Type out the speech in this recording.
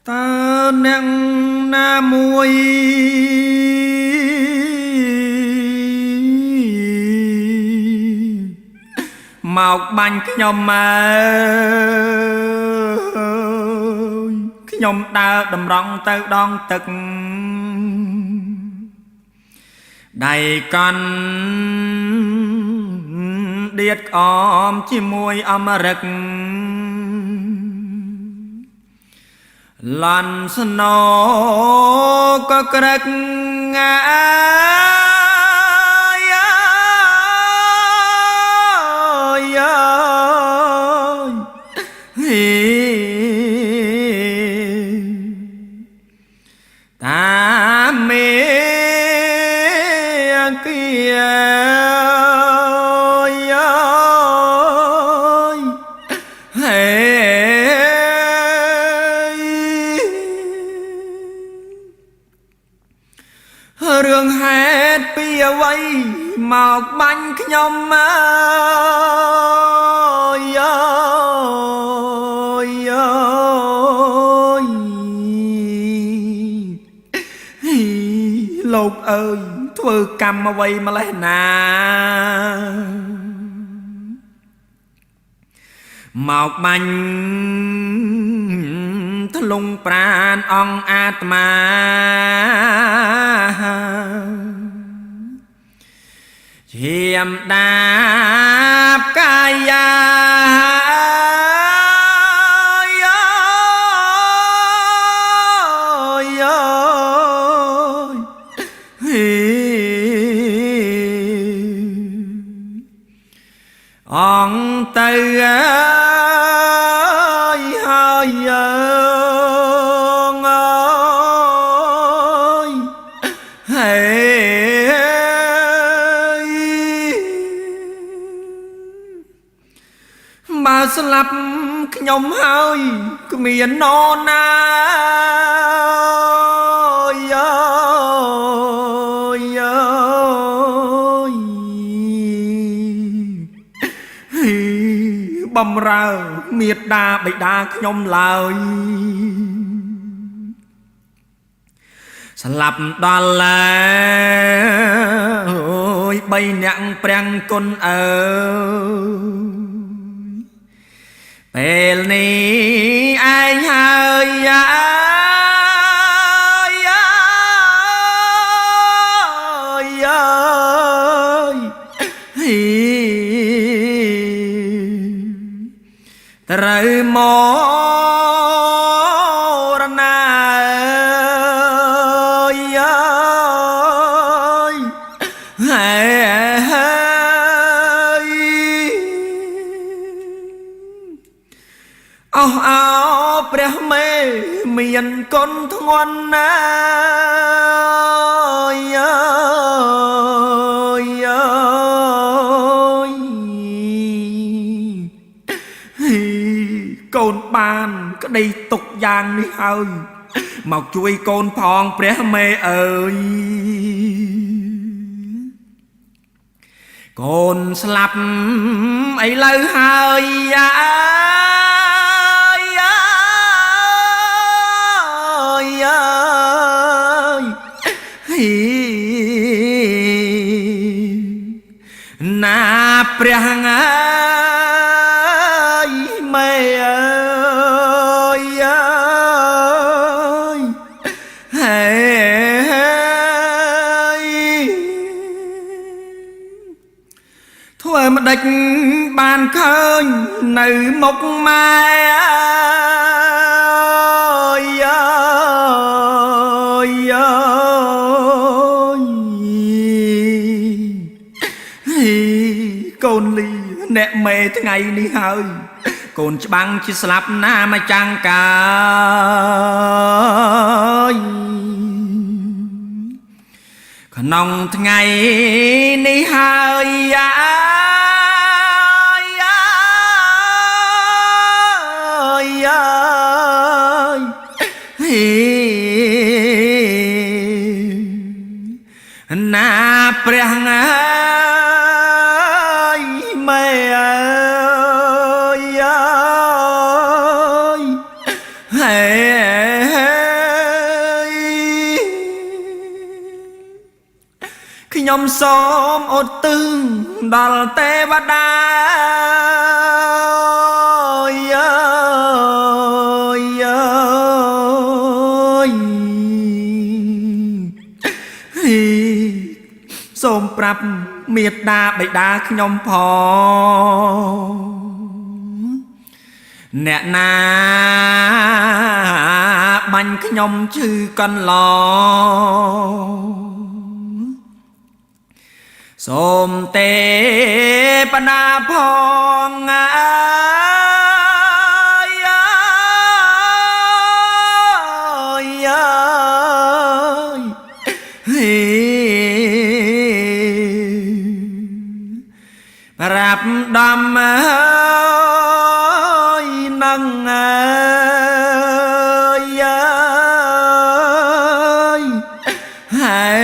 តើអ្នកណាមួយមកបាញ់ខ្ញុំខ្ញុំដើរតម្រង់ទៅដងទឹកដៃកាន់ដៀតក្អមជាមួយអមរឹកលន់ស្នោក៏ក្រឹកងាតាមមេគៀហេរឿងហេតុពីអ្វីមកបាញ់ខ្ញុំលោកអើយធ្វើកម្មអ្វីម្លេះណាមកបាញ់ធ្លុងប្រានអង្គអាត្មាឈាមដាបកាយាអង្គទៅហើយហេបើស្លាប់ខ្ញុំហើយគ្មាននរណាបំរើមេត្តាបិតាខ្ញុំឡើយស្លាប់ដល់ហើយ3នាក់ព្រះគុណអើយពេលនេះឯងហើយត្រូវមរណាអោព្រះមេមានកុនធ្ងន់ណាកូនបានក្តីទុកយ៉ាងនេះហើយមកជួយកូនផងព្រះមេអើយកូនស្លាប់ឥឡូវហើយណាព្រះមេអើយហេធ្វើម្ដេចបានឃើញនៅមុខម៉ែកូនលីអ្នកមេថ្ងៃនេះហើយកូនច្បាំងជាស្លាប់ណាមកចាំងកាយក្នុងថ្ងៃនេះហើយណាព្រះមេអើយហេ សូមឧទ្ទិសដល់ទេវតាសូមប្រាប់មេត្តាបិតាខ្ញុំផងអ្នកណាបាញ់ខ្ញុំឈឺកន្លងសូមទេបតាផងអើយប្រាប់ដំហើយនឹងអើយហើយ